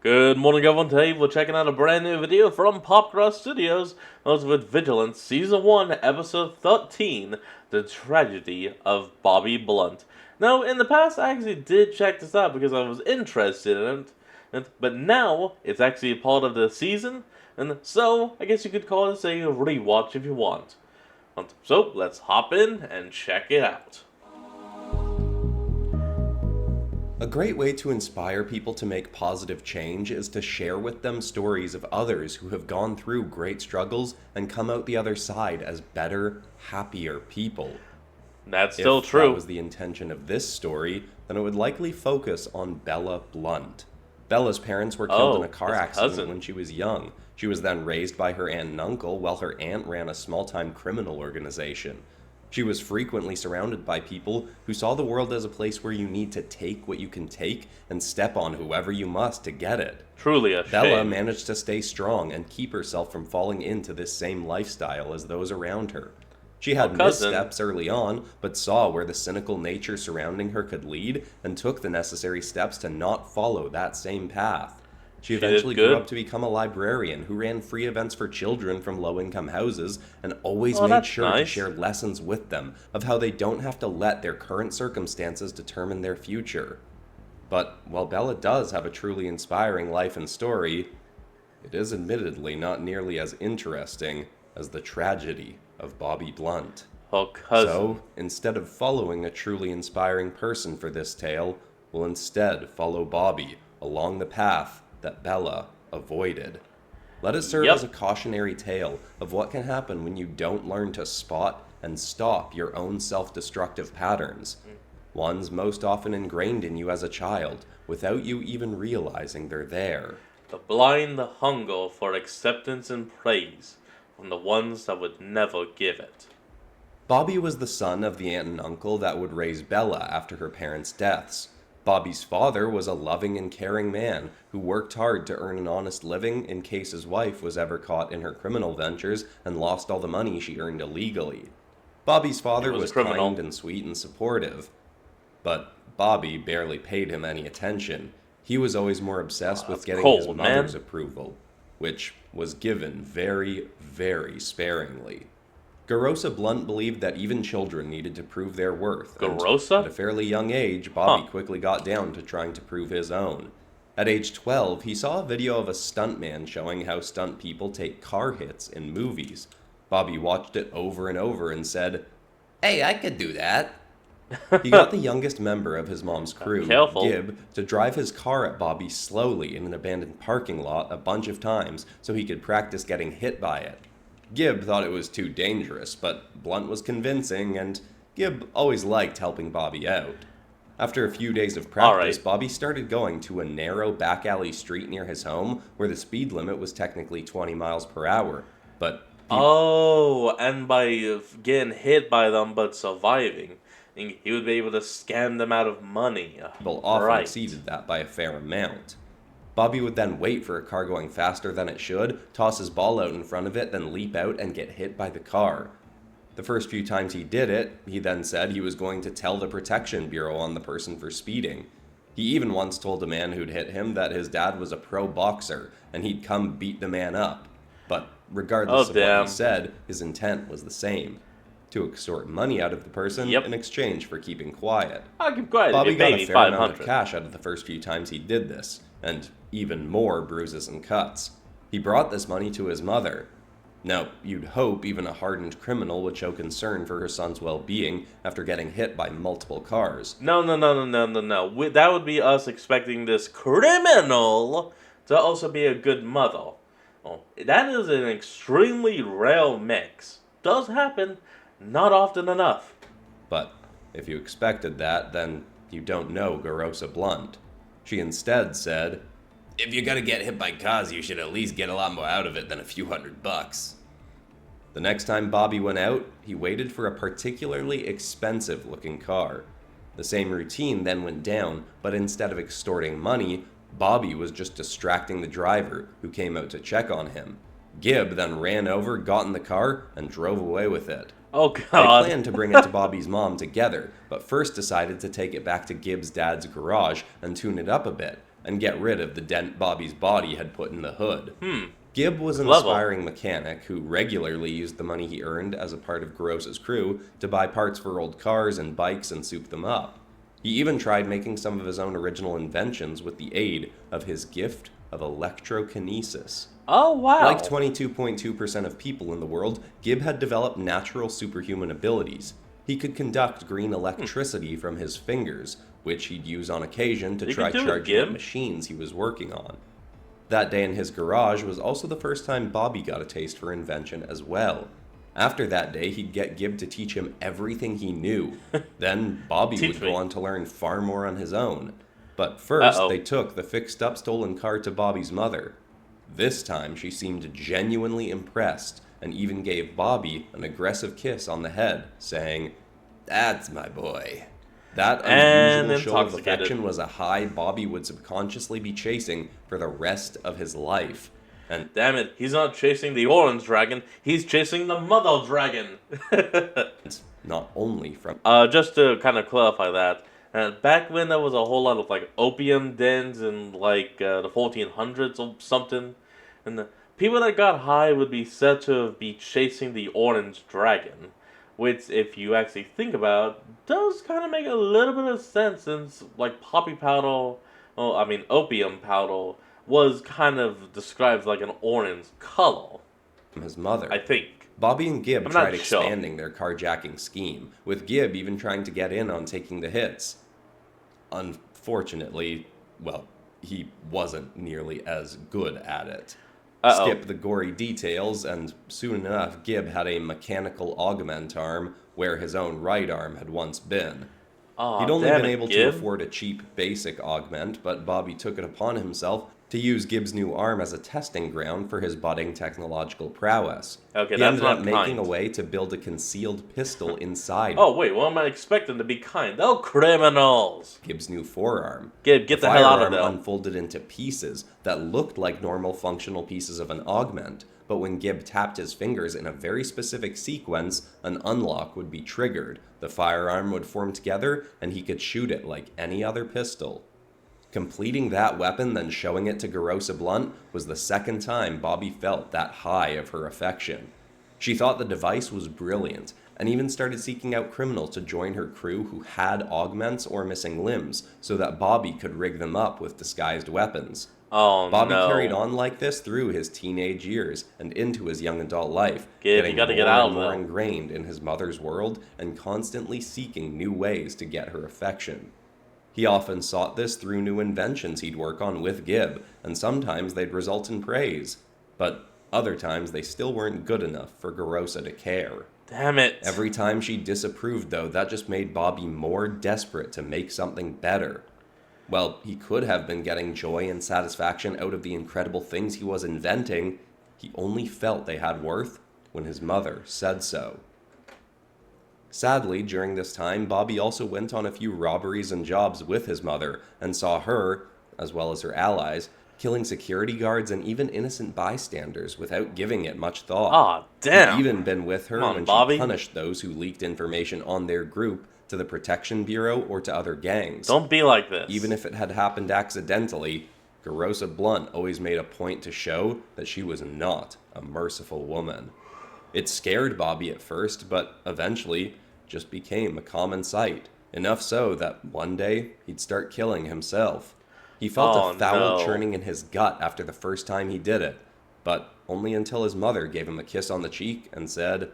Good morning, everyone. Today we're checking out a brand new video from Popcross Studios. It's with Vigilants, Season 1, Episode 13, The Tragedy of Bobby Blunt. Now, in the past, I actually did check this out because I was interested in it, but now it's actually a part of the season, and so I guess you could call this a rewatch if you want. So, let's hop in and check it out. A great way to inspire people to make positive change is to share with them stories of others who have gone through great struggles and come out the other side as better, happier people. That's still true. If that was the intention of this story, then it would likely focus on Bella Blunt. Bella's parents were killed in a car accident when she was young. She was then raised by her aunt and uncle while her aunt ran a small-time criminal organization. She was frequently surrounded by people who saw the world as a place where you need to take what you can take and step on whoever you must to get it. Truly a shame. Bella managed to stay strong and keep herself from falling into this same lifestyle as those around her. She had missteps early on, but saw where the cynical nature surrounding her could lead and took the necessary steps to not follow that same path. She eventually grew up to become a librarian who ran free events for children from low-income houses and always made sure to share lessons with them of how they don't have to let their current circumstances determine their future. But while Bella does have a truly inspiring life and story, it is admittedly not nearly as interesting as the tragedy of Bobby Blunt. So, instead of following a truly inspiring person for this tale, we'll instead follow Bobby along the path that Bella avoided. Let it serve as a cautionary tale of what can happen when you don't learn to spot and stop your own self-destructive patterns, ones most often ingrained in you as a child, without you even realizing they're there. The blind hunger for acceptance and praise from the ones that would never give it. Bobby was the son of the aunt and uncle that would raise Bella after her parents' deaths. Bobby's father was a loving and caring man who worked hard to earn an honest living in case his wife was ever caught in her criminal ventures and lost all the money she earned illegally. Bobby's father was kind and sweet and supportive, but Bobby barely paid him any attention. He was always more obsessed with getting his mother's approval, which was given very, very sparingly. Garosa Blunt believed that even children needed to prove their worth. Garosa? At a fairly young age, Bobby quickly got down to trying to prove his own. At age 12, he saw a video of a stuntman showing how stunt people take car hits in movies. Bobby watched it over and over and said, "Hey, I could do that." He got the youngest member of his mom's crew, Gib, to drive his car at Bobby slowly in an abandoned parking lot a bunch of times so he could practice getting hit by it. Gib thought it was too dangerous, but Blunt was convincing, and Gib always liked helping Bobby out. After a few days of practice, Bobby started going to a narrow back alley street near his home where the speed limit was technically 20 miles per hour, but... and by getting hit by them but surviving, he would be able to scam them out of money. People often exceeded that by a fair amount. Bobby would then wait for a car going faster than it should, toss his ball out in front of it, then leap out and get hit by the car. The first few times he did it, he then said he was going to tell the Protection Bureau on the person for speeding. He even once told a man who'd hit him that his dad was a pro boxer, and he'd come beat the man up. But regardless of what he said, his intent was the same: to extort money out of the person in exchange for keeping quiet. I'll keep quiet. Bobby got a fair amount of cash out of the first few times he did this, and even more bruises and cuts. He brought this money to his mother. Now, you'd hope even a hardened criminal would show concern for her son's well-being after getting hit by multiple cars. No. That would be us expecting this criminal to also be a good mother. Oh, that is an extremely rare mix. Does happen, not often enough. But if you expected that, then you don't know Garosa Blunt. She instead said, "If you're gonna get hit by cars, you should at least get a lot more out of it than a few $100. The next time Bobby went out, he waited for a particularly expensive-looking car. The same routine then went down, but instead of extorting money, Bobby was just distracting the driver, who came out to check on him. Gib then ran over, got in the car, and drove away with it. Oh, God. They planned to bring it to Bobby's mom together, but first decided to take it back to Gib's dad's garage and tune it up a bit, and get rid of the dent Bobby's body had put in the hood. Gibb was an Clever. aspiring mechanic who regularly used the money he earned as a part of Garrosa's crew to buy parts for old cars and bikes and soup them up. He even tried making some of his own original inventions with the aid of his gift of electrokinesis. Oh, wow. Like 22.2% of people in the world, Gibb had developed natural superhuman abilities. He could conduct green electricity from his fingers, which he'd use on occasion to try charging up machines he was working on. That day in his garage was also the first time Bobby got a taste for invention as well. After that day, he'd get Gibb to teach him everything he knew. Then Bobby would go on to learn far more on his own. But first, they took the fixed-up stolen car to Bobby's mother. This time, she seemed genuinely impressed and even gave Bobby an aggressive kiss on the head, saying, "That's my boy." That unusual show of affection was a high Bobby would subconsciously be chasing for the rest of his life. And damn it, he's not chasing the orange dragon, he's chasing the mother dragon. Not only from... just to kind of clarify that, back when there was a whole lot of, like, opium dens in, like, the 1400s or something, and the people that got high would be said to be chasing the orange dragon. Which, if you actually think about, does kind of make a little bit of sense since, like, opium powder was kind of described like an orange color. His mother. I think. Bobby and Gibb tried expanding their carjacking scheme, with Gibb even trying to get in on taking the hits. Unfortunately, well, he wasn't nearly as good at it. Skip the gory details, and soon enough, Gibb had a mechanical augment arm where his own right arm had once been. He'd only been able to afford a cheap basic augment, but Bobby took it upon himself to use Gibb's new arm as a testing ground for his budding technological prowess. Okay, he ended up making a way to build a concealed pistol inside. Oh, wait, what am I expecting to be kind? Oh, criminals! Gibb's new forearm. Gibb, get the hell out of there. The firearm unfolded into pieces that looked like normal functional pieces of an augment, but when Gibb tapped his fingers in a very specific sequence, an unlock would be triggered, the firearm would form together, and he could shoot it like any other pistol. Completing that weapon, then showing it to Garrosa Blunt was the second time Bobby felt that high of her affection. She thought the device was brilliant, and even started seeking out criminals to join her crew who had augments or missing limbs, so that Bobby could rig them up with disguised weapons. Bobby carried on like this through his teenage years and into his young adult life, getting more ingrained in his mother's world and constantly seeking new ways to get her affection. He often sought this through new inventions he'd work on with Gibb, and sometimes they'd result in praise. But other times they still weren't good enough for Garrosa to care. Damn it. Every time she disapproved, though, that just made Bobby more desperate to make something better. Well, he could have been getting joy and satisfaction out of the incredible things he was inventing. He only felt they had worth when his mother said so. Sadly, during this time, Bobby also went on a few robberies and jobs with his mother, and saw her, as well as her allies, killing security guards and even innocent bystanders without giving it much thought. Aw, damn! He'd even been with her when she punished those who leaked information on their group to the Protection Bureau or to other gangs. Don't be like this. Even if it had happened accidentally, Garrosa Blunt always made a point to show that she was not a merciful woman. It scared Bobby at first, but eventually just became a common sight. Enough so that one day he'd start killing himself. He felt a foul churning in his gut after the first time he did it, but only until his mother gave him a kiss on the cheek and said,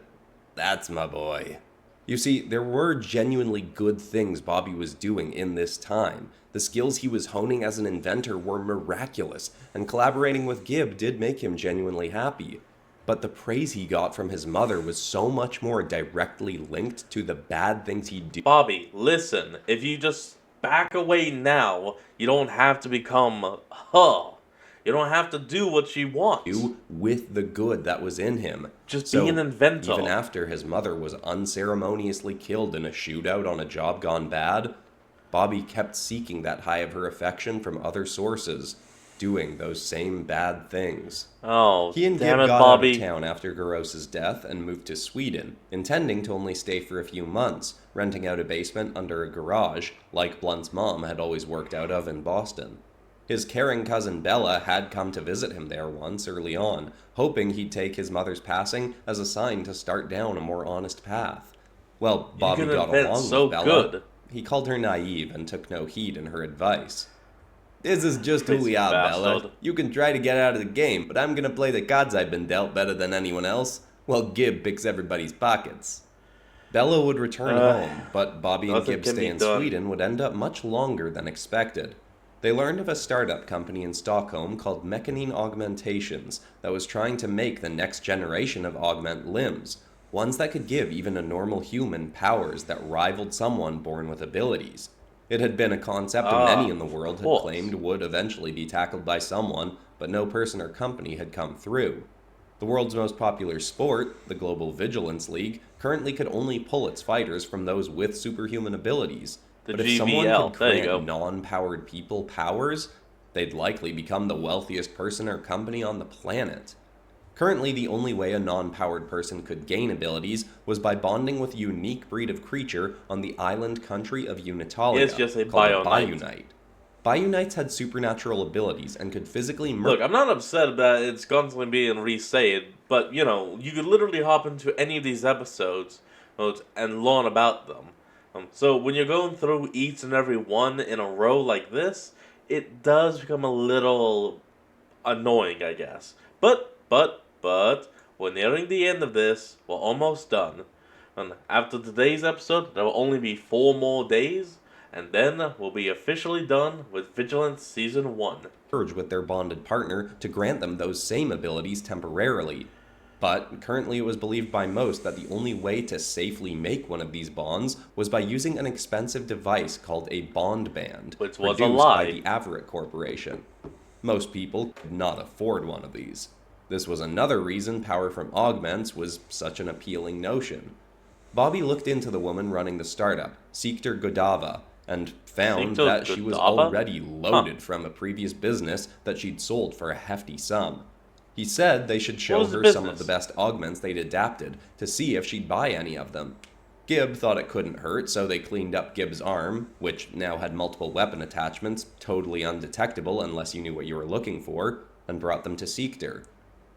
"That's my boy." You see, there were genuinely good things Bobby was doing in this time. The skills he was honing as an inventor were miraculous, and collaborating with Gibb did make him genuinely happy. But the praise he got from his mother was so much more directly linked to the bad things he'd do. Bobby, listen, if you just back away now, you don't have to become her. You don't have to do what she wants. With the good that was in him. Just be an inventor. Even after his mother was unceremoniously killed in a shootout on a job gone bad, Bobby kept seeking that high of her affection from other sources, doing those same bad things. He and Gibb got out of town after Garrosa's death and moved to Sweden, intending to only stay for a few months, renting out a basement under a garage, like Blunt's mom had always worked out of in Boston. His caring cousin Bella had come to visit him there once early on, hoping he'd take his mother's passing as a sign to start down a more honest path. Well, You Bobby can got invent along with so Bella. good. He called her naive and took no heed in her advice. This is just who This we are, Bella. bastard. You can try to get out of the game, but I'm gonna play the cards I've been dealt better than anyone else, while Gib picks everybody's pockets. Bella would return home, but Bobby and Nothing Gib can stay be in done. Sweden would end up much longer than expected. They learned of a startup company in Stockholm called Mechanine Augmentations that was trying to make the next generation of augment limbs, ones that could give even a normal human powers that rivaled someone born with abilities. It had been a concept many in the world had claimed would eventually be tackled by someone, but no person or company had come through. The world's most popular sport, the Global Vigilance League, currently could only pull its fighters from those with superhuman abilities. The But if someone GVL. could There you go. grant non-powered people powers, they'd likely become the wealthiest person or company on the planet. Currently, the only way a non-powered person could gain abilities was by bonding with a unique breed of creature on the island country of Unitalia, It's just a called a Bionite. Bionite. Bionites had supernatural abilities and could physically Look, I'm not upset that it's constantly being resayed, but you know, you could literally hop into any of these episodes and learn about them. So when you're going through each and every one in a row like this, it does become a little annoying, I guess. But we're nearing the end of this. We're almost done. And after today's episode, there will only be 4 more days, and then we'll be officially done with Vigilance Season 1. Merge with their bonded partner to grant them those same abilities temporarily. But currently it was believed by most that the only way to safely make one of these bonds was by using an expensive device called a bond band, Which was a produced lie. by the Averitt Corporation. Most people could not afford one of these. This was another reason power from augments was such an appealing notion. Bobby looked into the woman running the startup, Sikter Godava, and found Sikter that she was Godava? already loaded from a previous business that she'd sold for a hefty sum. He said they should show was the her some of business? the best augments they'd adapted to see if she'd buy any of them. Gib thought it couldn't hurt, so they cleaned up Gib's arm, which now had multiple weapon attachments, totally undetectable unless you knew what you were looking for, and brought them to Sikter.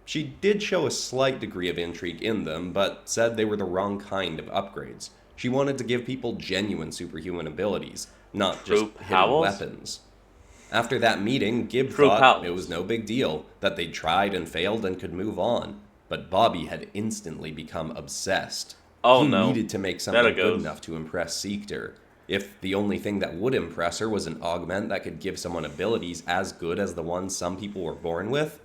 She did show a slight degree of intrigue in them, but said they were the wrong kind of upgrades. She wanted to give people genuine superhuman abilities, not just True hidden powers? weapons. After that meeting, Gib True thought powers. it was no big deal, that they'd tried and failed and could move on. But Bobby had instantly become obsessed. Oh, He no. needed to make There something it good goes. enough to impress Sikter. If the only thing that would impress her was an augment that could give someone abilities as good as the ones some people were born with,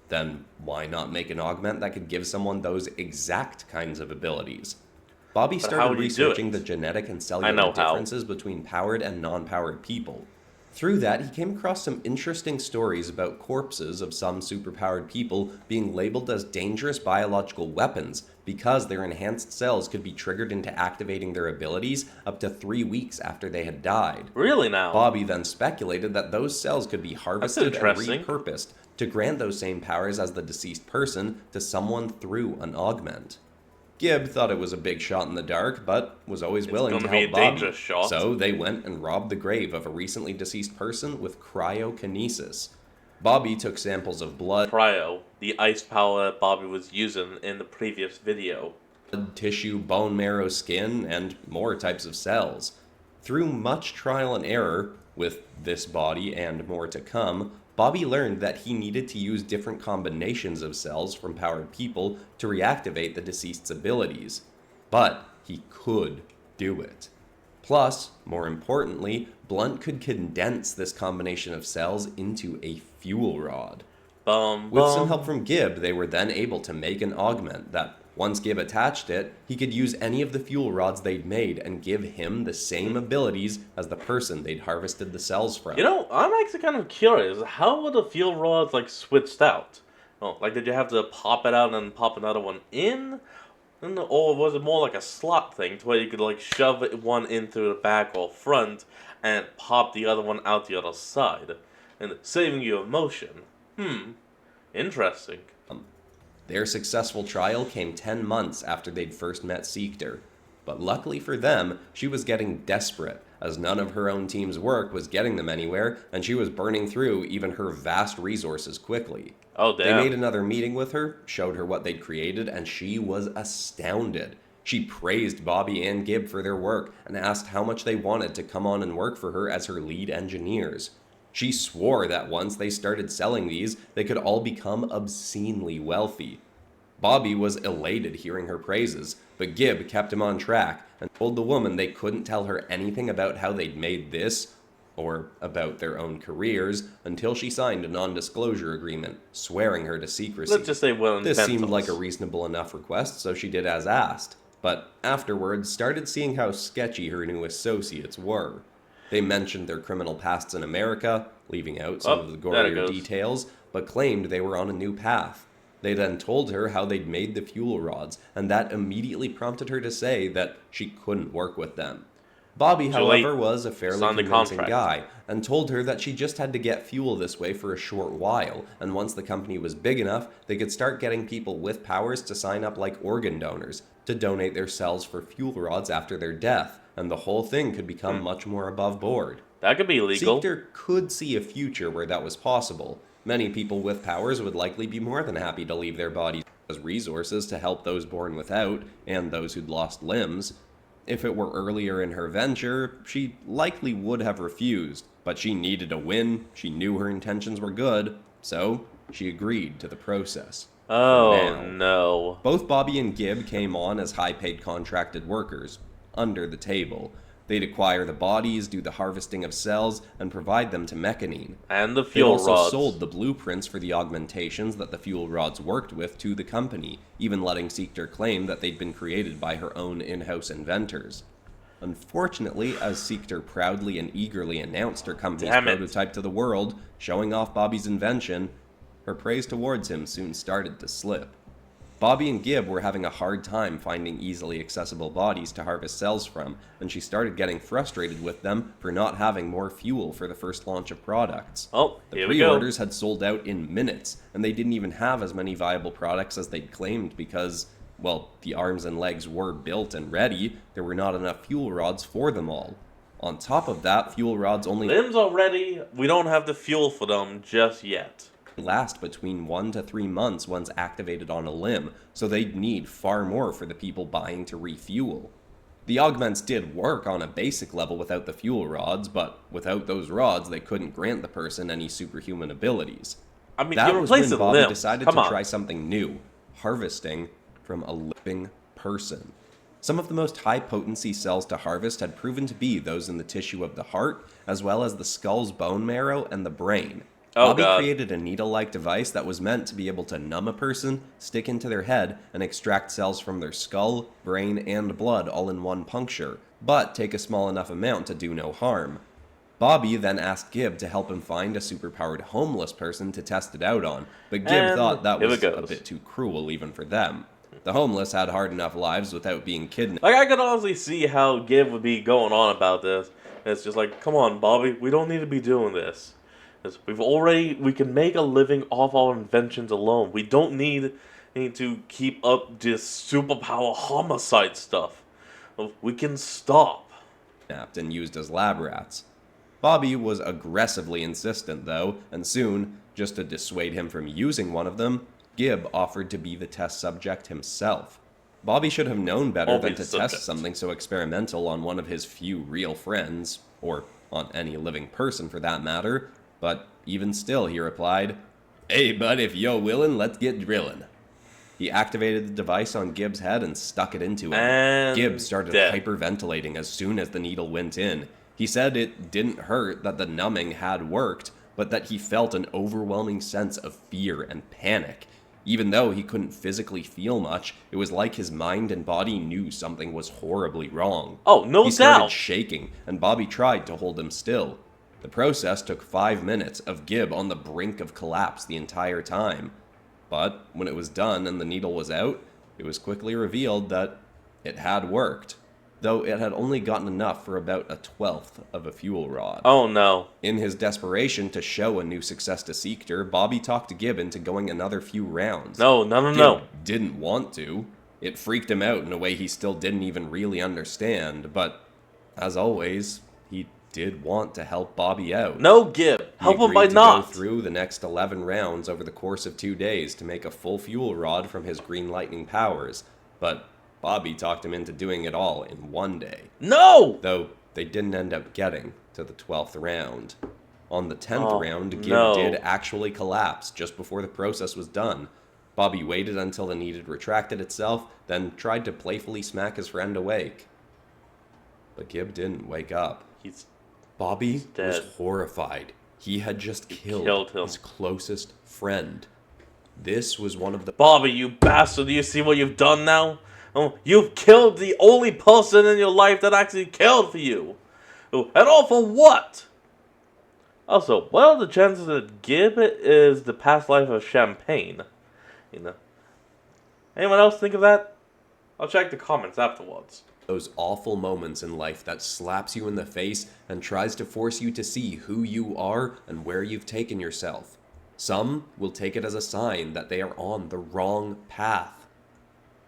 then why not make an augment that could give someone those exact kinds of abilities? Bobby But how started would you do researching it? the genetic and I cellular know how. differences between powered and non-powered people. Through that, he came across some interesting stories about corpses of some superpowered people being labeled as dangerous biological weapons because their enhanced cells could be triggered into activating their abilities up to 3 weeks after they had died. Really now? Bobby then speculated that those cells could be harvested and interesting. repurposed to grant those same powers as the deceased person to someone through an augment. Gib thought it was a big shot in the dark, but was always willing to gonna be help a Bobby. dangerous shot. So they went and robbed the grave of a recently deceased person with cryokinesis. Bobby took samples of blood, Cryo, the ice power that Bobby was using in the previous video. tissue, bone marrow, skin, and more types of cells. Through much trial and error, with this body and more to come, Bobby learned that he needed to use different combinations of cells from powered people to reactivate the deceased's abilities. But he could do it. Plus, more importantly, Blunt could condense this combination of cells into a fuel rod. With some help from Gib, they were then able to make an augment that, once Gib attached it, he could use any of the fuel rods they'd made and give him the same abilities as the person they'd harvested the cells from. You know, I'm actually kind of curious. How were the fuel rods, like, switched out? Oh, like, did you have to pop it out and then pop another one in? Or was it more like a slot thing to where you could, like, shove one in through the back or front and pop the other one out the other side? And saving you a motion. Interesting. Their successful trial came 10 months after they'd first met Sikter. But luckily for them, she was getting desperate, as none of her own team's work was getting them anywhere, and she was burning through even her vast resources quickly. Oh, They damn. made another meeting with her, showed her what they'd created, and she was astounded. She praised Bobby and Gib for their work and asked how much they wanted to come on and work for her as her lead engineers. She swore that once they started selling these, they could all become obscenely wealthy. Bobby was elated hearing her praises, but Gib kept him on track and told the woman they couldn't tell her anything about how they'd made this, or about their own careers, until she signed a non-disclosure agreement, swearing her to secrecy. Let's just say This seemed like a reasonable enough request, so she did as asked, but afterwards started seeing how sketchy her new associates were. They mentioned their criminal pasts in America, leaving out some of the gorier details, but claimed they were on a new path. They then told her how they'd made the fuel rods, and that immediately prompted her to say that she couldn't work with them. Bobby, however, was a fairly convincing guy, and told her that she just had to get fuel this way for a short while, and once the company was big enough, they could start getting people with powers to sign up like organ donors, to donate their cells for fuel rods after their death, and the whole thing could become much more above board. That could be legal. Seekter could see a future where that was possible. Many people with powers would likely be more than happy to leave their bodies as resources to help those born without, and those who'd lost limbs. If it were earlier in her venture, she likely would have refused, but she needed a win, she knew her intentions were good, so she agreed to the process. Oh, no. Both Bobby and Gib came on as high-paid contracted workers, under the table. They'd acquire the bodies, do the harvesting of cells, and provide them to Mechanine. And the fuel rods. They also sold the blueprints for the augmentations that the fuel rods worked with to the company, even letting Seekter claim that they'd been created by her own in-house inventors. Unfortunately, as Seekter proudly and eagerly announced her company's prototype to the world, showing off Bobby's invention, her praise towards him soon started to slip. Bobby and Gib were having a hard time finding easily accessible bodies to harvest cells from, and she started getting frustrated with them for not having more fuel for the first launch of products. Oh, the pre-orders had sold out in minutes, and they didn't even have as many viable products as they'd claimed because, well, the arms and legs were built and ready, there were not enough fuel rods for them all. On top of that, fuel rods only... Limbs are ready, we don't have the fuel for them just yet. Last between 1 to 3 months once activated on a limb, so they'd need far more for the people buying to refuel. The augments did work on a basic level without the fuel rods, but without those rods they couldn't grant the person any superhuman abilities. I mean, that was when Bobby limbs. decided to try something new, harvesting from a living person. Some of the most high-potency cells to harvest had proven to be those in the tissue of the heart, as well as the skull's bone marrow and the brain. Bobby created a needle-like device that was meant to be able to numb a person, stick into their head, and extract cells from their skull, brain, and blood all in one puncture, but take a small enough amount to do no harm. Bobby then asked Gib to help him find a superpowered homeless person to test it out on, but Gib thought that was a bit too cruel even for them. The homeless had hard enough lives without being kidnapped. Like, I could honestly see how Gib would be going on about this. It's just like, come on, Bobby, we don't need to be doing this. We can make a living off our inventions alone. We don't need to keep up this superpower homicide stuff. We can stop. And used as lab rats. Bobby was aggressively insistent, though, and soon, just to dissuade him from using one of them, Gib offered to be the test subject himself. Bobby should have known better than to test something so experimental on one of his few real friends, or on any living person for that matter. But even still, he replied, "Hey, bud, if you're willing, let's get drillin'." He activated the device on Gib's head and stuck it into him. And Gib started hyperventilating as soon as the needle went in. He said it didn't hurt that the numbing had worked, but that he felt an overwhelming sense of fear and panic. Even though he couldn't physically feel much, it was like his mind and body knew something was horribly wrong. Oh, no doubt! He started shaking, and Bobby tried to hold him still. The process took 5 minutes of Gib on the brink of collapse the entire time. But when it was done and the needle was out, it was quickly revealed that it had worked, though it had only gotten enough for about 1/12 of a fuel rod. Oh no. In his desperation to show a new success to Seekter, Bobby talked Gib into going another few rounds. No. Gib didn't want to. It freaked him out in a way he still didn't even really understand, but as always, he did want to help Bobby out. No, Gib. Help him by He agreed to not. go through the next 11 rounds over the course of 2 days to make a full fuel rod from his green lightning powers, but Bobby talked him into doing it all in 1 day. No! Though they didn't end up getting to the 12th round. On the 10th round, Gib did actually collapse just before the process was done. Bobby waited until the needle retracted itself, then tried to playfully smack his friend awake. But Gib didn't wake up. Bobby was horrified. He had just killed his closest friend. This was one of the... Bobby, you bastard, do you see what you've done now? Oh, you've killed the only person in your life that actually cared for you. Oh, and all for what? Also, what are the chances that Gib is the past life of Champagne? You know. Anyone else think of that? I'll check the comments afterwards. Those awful moments in life that slaps you in the face and tries to force you to see who you are and where you've taken yourself. Some will take it as a sign that they are on the wrong path.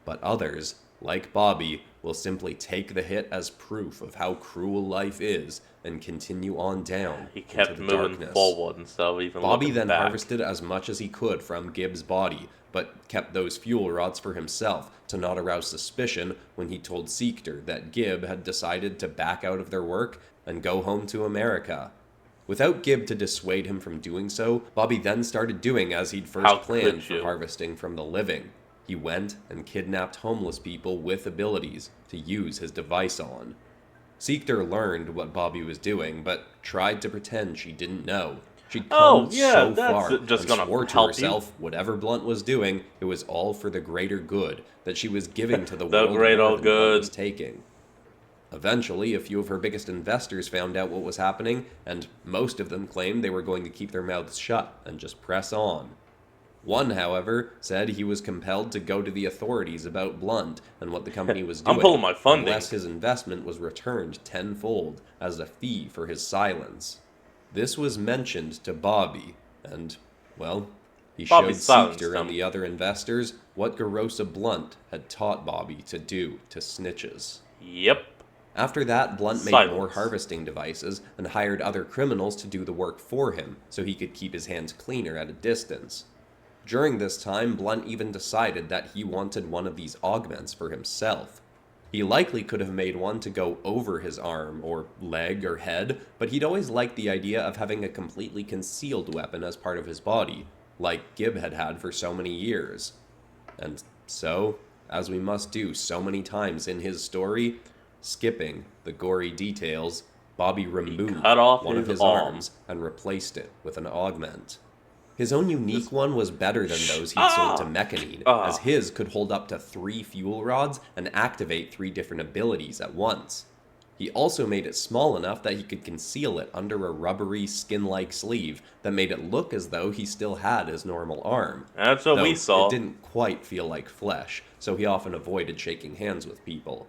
But others, like Bobby, will simply take the hit as proof of how cruel life is and continue on down. He kept moving forward instead of even Bobby then back. harvested as much as he could from Gib's body, but kept those fuel rods for himself to not arouse suspicion when he told Seekter that Gib had decided to back out of their work and go home to America. Without Gib to dissuade him from doing so, Bobby then started doing as he'd first planned for harvesting from the living. He went and kidnapped homeless people with abilities to use his device on. Seekter learned what Bobby was doing, but tried to pretend she didn't know. She'd come so far and swore to herself whatever Blunt was doing, it was all for the greater good, that she was giving to the world more than Blunt was taking. Eventually, a few of her biggest investors found out what was happening, and most of them claimed they were going to keep their mouths shut and just press on. One, however, said he was compelled to go to the authorities about Blunt and what the company was doing, I'm pulling my funding. unless his investment was returned tenfold as a fee for his silence. This was mentioned to Bobby, and, well, he showed Seekter and the other investors what Garosa Blunt had taught Bobby to do to snitches. Yep. After that, Blunt made more harvesting devices and hired other criminals to do the work for him so he could keep his hands cleaner at a distance. During this time, Blunt even decided that he wanted one of these augments for himself. He likely could have made one to go over his arm, or leg, or head, but he'd always liked the idea of having a completely concealed weapon as part of his body, like Gib had had for so many years. And so, as we must do so many times in his story, skipping the gory details, Bobby removed one of his arms and replaced it with an augment. His own unique one was better than those he'd sold to Mechanine, as his could hold up to 3 fuel rods and activate 3 different abilities at once. He also made it small enough that he could conceal it under a rubbery, skin-like sleeve that made it look as though he still had his normal arm. That's what we saw. It didn't quite feel like flesh, so he often avoided shaking hands with people.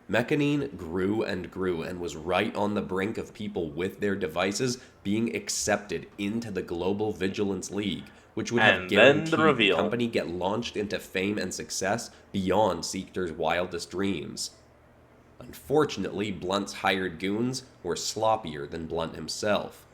Mechanine grew and was right on the brink of people with their devices being accepted into the Global Vigilance League, which would have guaranteed the company get launched into fame and success beyond Seekter's wildest dreams. Unfortunately, Blunt's hired goons were sloppier than Blunt himself.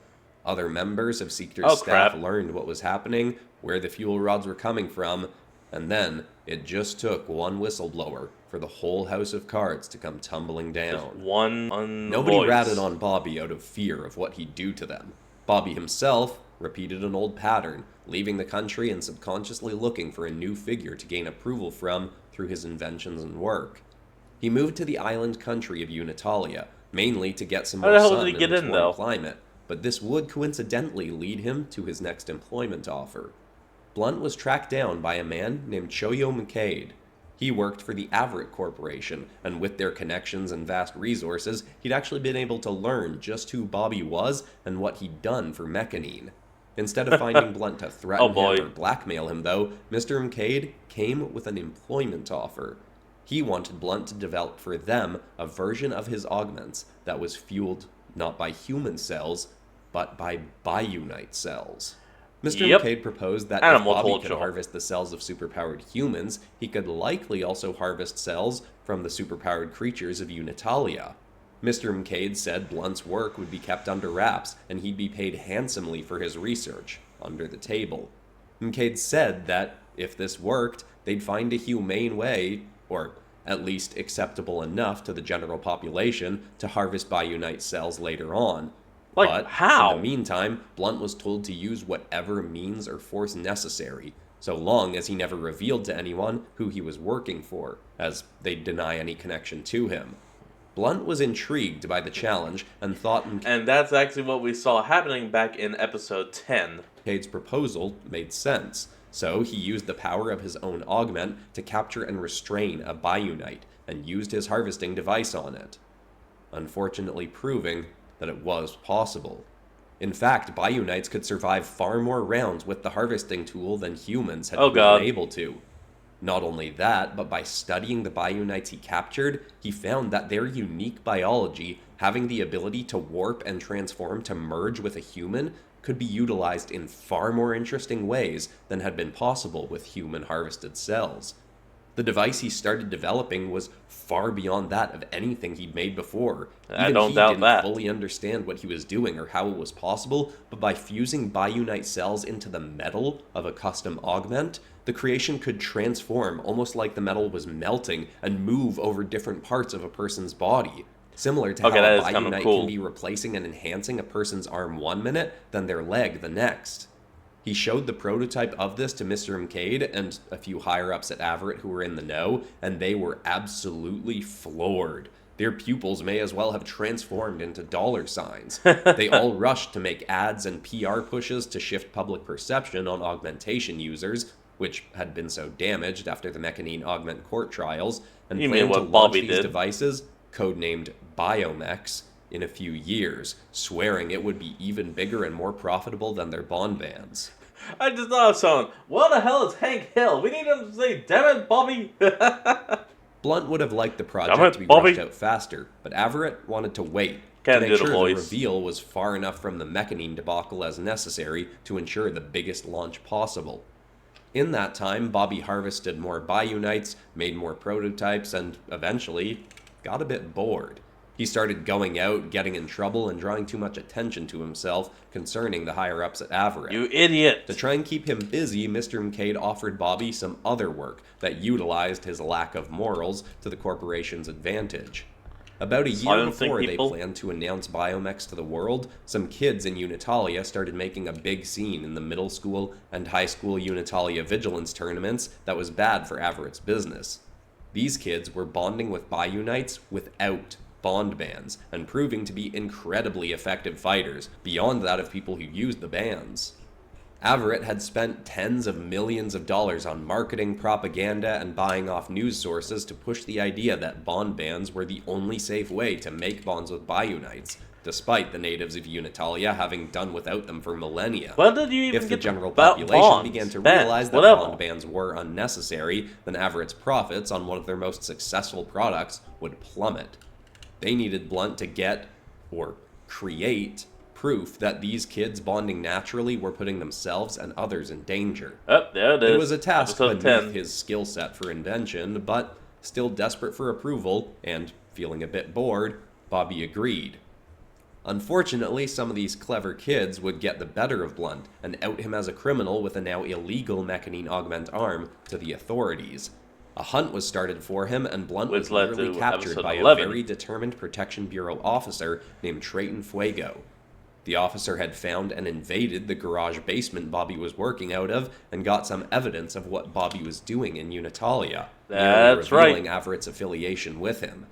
Other members of Seekter's staff learned what was happening, where the fuel rods were coming from, and then it just took one whistleblower for the whole house of cards to come tumbling down. Just one Nobody ratted on Bobby out of fear of what he'd do to them. Bobby himself repeated an old pattern, leaving the country and subconsciously looking for a new figure to gain approval from through his inventions and work. He moved to the island country of Unitalia, mainly to get some more sun in the warm climate, but this would coincidentally lead him to his next employment offer. Blunt was tracked down by a man named Choyo McCade. He worked for the Averitt Corporation, and with their connections and vast resources, he'd actually been able to learn just who Bobby was and what he'd done for Mechanine. Instead of finding Blunt to threaten him or blackmail him, though, Mr. McCade came with an employment offer. He wanted Blunt to develop for them a version of his augments that was fueled not by human cells, but by Biunite cells. Mr. Yep. McCade proposed that if Animal Bobby culture. could harvest the cells of superpowered humans, he could likely also harvest cells from the superpowered creatures of Unitalia. Mr. McCade said Blunt's work would be kept under wraps, and he'd be paid handsomely for his research, under the table. McCade said that, if this worked, they'd find a humane way, or at least acceptable enough to the general population, to harvest Bionite cells later on. Like, But, how? in the meantime, Blunt was told to use whatever means or force necessary, so long as he never revealed to anyone who he was working for, as they'd deny any connection to him. Blunt was intrigued by the challenge and thought And that's actually what we saw happening back in episode 10. McCade's proposal made sense, so he used the power of his own augment to capture and restrain a Bionite and used his harvesting device on it, unfortunately proving that it was possible. In fact, Bionites could survive far more rounds with the harvesting tool than humans had been able to. Not only that, but by studying the Bionites he captured, he found that their unique biology, having the ability to warp and transform to merge with a human, could be utilized in far more interesting ways than had been possible with human harvested cells. The device he started developing was far beyond that of anything he'd made before. I don't doubt that. He didn't fully understand what he was doing or how it was possible, but by fusing Bionite cells into the metal of a custom augment, the creation could transform almost like the metal was melting and move over different parts of a person's body. Similar to how a Bionite can be replacing and enhancing a person's arm 1 minute, then their leg the next. He showed the prototype of this to Mr. McCade and a few higher-ups at Averitt who were in the know, and they were absolutely floored. Their pupils may as well have transformed into dollar signs. They all rushed to make ads and PR pushes to shift public perception on augmentation users, which had been so damaged after the Mechanine Augment court trials, and planned to launch these devices, codenamed Biomechs, in a few years, swearing it would be even bigger and more profitable than their bond vans. I just thought of someone. What the hell is Hank Hill? We need him to say, "Damn it, Bobby!" Blunt would have liked the project to be rushed out faster, but Averitt wanted to wait to make sure the reveal was far enough from the Mechanine debacle as necessary to ensure the biggest launch possible. In that time, Bobby harvested more Bionites, made more prototypes, and eventually got a bit bored. He started going out, getting in trouble, and drawing too much attention to himself concerning the higher-ups at Averitt. You idiot! To try and keep him busy, Mr. McCade offered Bobby some other work that utilized his lack of morals to the corporation's advantage. About a year before they planned to announce Biomechs to the world, some kids in Unitalia started making a big scene in the middle school and high school Unitalia Vigilants tournaments that was bad for Averitt's business. These kids were bonding with Bionites without bond bands, and proving to be incredibly effective fighters, beyond that of people who used the bands. Averitt had spent tens of millions of dollars on marketing, propaganda, and buying off news sources to push the idea that bond bands were the only safe way to make bonds with Bionites, despite the natives of Unitalia having done without them for millennia. When did you even If the general population began to realize that bond bands were unnecessary, then Averitt's profits on one of their most successful products would plummet. They needed Blunt to get, or create, proof that these kids bonding naturally were putting themselves and others in danger. Oh, there it is. It was a task beneath his skill set for invention, but still desperate for approval, and feeling a bit bored, Bobby agreed. Unfortunately, some of these clever kids would get the better of Blunt and out him as a criminal with a now illegal Mechanine Augment arm to the authorities. A hunt was started for him, and Blunt was literally captured by a very determined Protection Bureau officer named Trayton Fuego. The officer had found and invaded the garage basement Bobby was working out of, and got some evidence of what Bobby was doing in Unitalia, That's revealing Averitt's affiliation with him.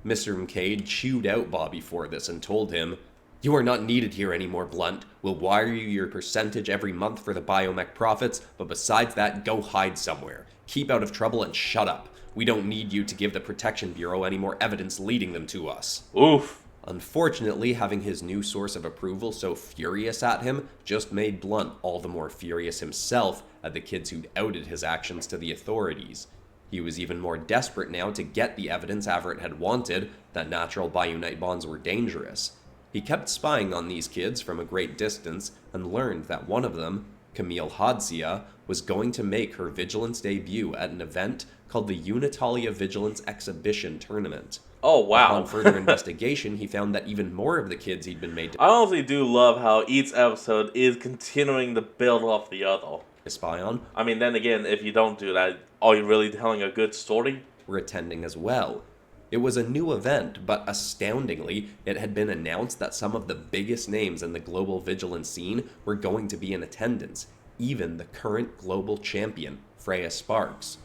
Mr. McCade chewed out Bobby for this and told him, "You are not needed here anymore, Blunt. We'll wire you your percentage every month for the Biomech profits, but besides that, go hide somewhere. Keep out of trouble and shut up. We don't need you to give the Protection Bureau any more evidence leading them to us." Oof. Unfortunately, having his new source of approval so furious at him just made Blunt all the more furious himself at the kids who'd outed his actions to the authorities. He was even more desperate now to get the evidence Averitt had wanted, that natural Bionite bonds were dangerous. He kept spying on these kids from a great distance, and learned that one of them Camille Hadzia was going to make her Vigilance debut at an event called the Unitalia Vigilance Exhibition Tournament. Oh, wow. Upon further investigation, he found that even more of the kids he'd been made to I honestly do love how each episode is continuing to build off the other. spy on. I mean, then again, if you don't do that, are you really telling a good story? Were attending as well. It was a new event, but astoundingly, it had been announced that some of the biggest names in the global vigilance scene were going to be in attendance, even the current global champion, Freya Sparks.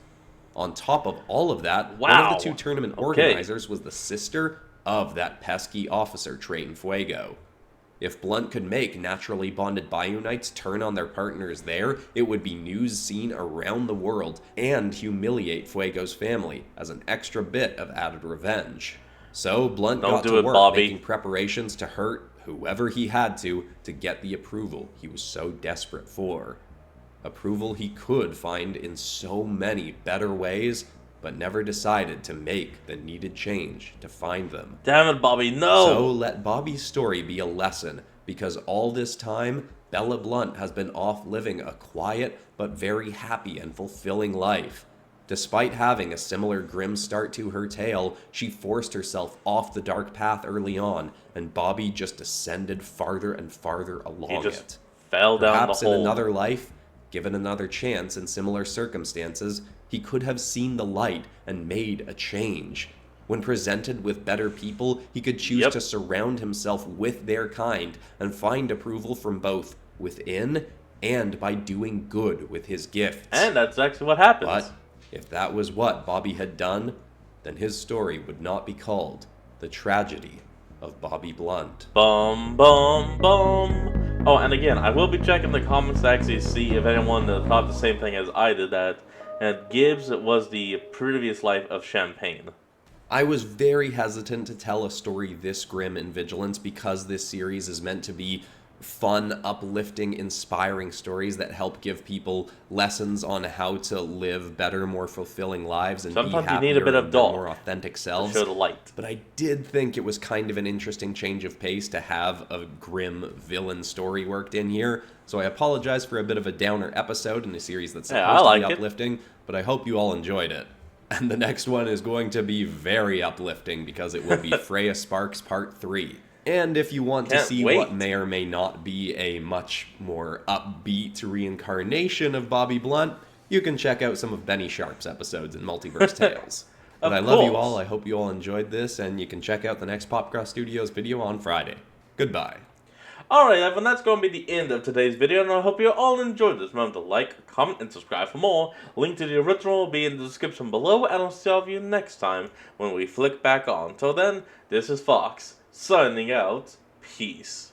On top of all of that, wow. One of the two tournament organizers was the sister of that pesky officer, Trayton Fuego. If Blunt could make naturally bonded Bayou Knights turn on their partners there, it would be news seen around the world and humiliate Fuego's family as an extra bit of added revenge. So Blunt got to work making preparations to hurt whoever he had to get the approval he was so desperate for. Approval he could find in so many better ways, but never decided to make the needed change to find them. Damn it, Bobby, no! So let Bobby's story be a lesson, because all this time, Bella Blunt has been off living a quiet but very happy and fulfilling life. Despite having a similar grim start to her tale, she forced herself off the dark path early on, and Bobby just descended farther and farther along it. Fell down Perhaps the hole. in another life, given another chance in similar circumstances, he could have seen the light and made a change. When presented with better people, he could choose to surround himself with their kind and find approval from both within and by doing good with his gifts. And that's actually what happens. But if that was what Bobby had done, then his story would not be called The Tragedy of Bobby Blunt. Bum, bum, bum. Oh, and again, I will be checking the comments to actually see if anyone thought the same thing as I did, that Gibbs was the previous life of Champagne. I was very hesitant to tell a story this grim in Vigilance because this series is meant to be fun, uplifting, inspiring stories that help give people lessons on how to live better, more fulfilling lives and sometimes be happier you need a bit of dark, more authentic selves. To show the light. But I did think it was kind of an interesting change of pace to have a grim villain story worked in here. So I apologize for a bit of a downer episode in a series that's supposed to be uplifting, but I hope you all enjoyed it. And the next one is going to be very uplifting because it will be Freya Sparks Part 3. And if you want to see what may or may not be a much more upbeat reincarnation of Bobby Blunt, you can check out some of Benny Sharp's episodes in Multiverse Tales. But I love you all, I hope you all enjoyed this, and you can check out the next Popcross Studios video on Friday. Goodbye. Alright everyone, that's going to be the end of today's video, and I hope you all enjoyed this. Remember to like, comment, and subscribe for more. Link to the original will be in the description below, and I'll see all of you next time when we flick back on. Till then, this is Fox, signing out. Peace.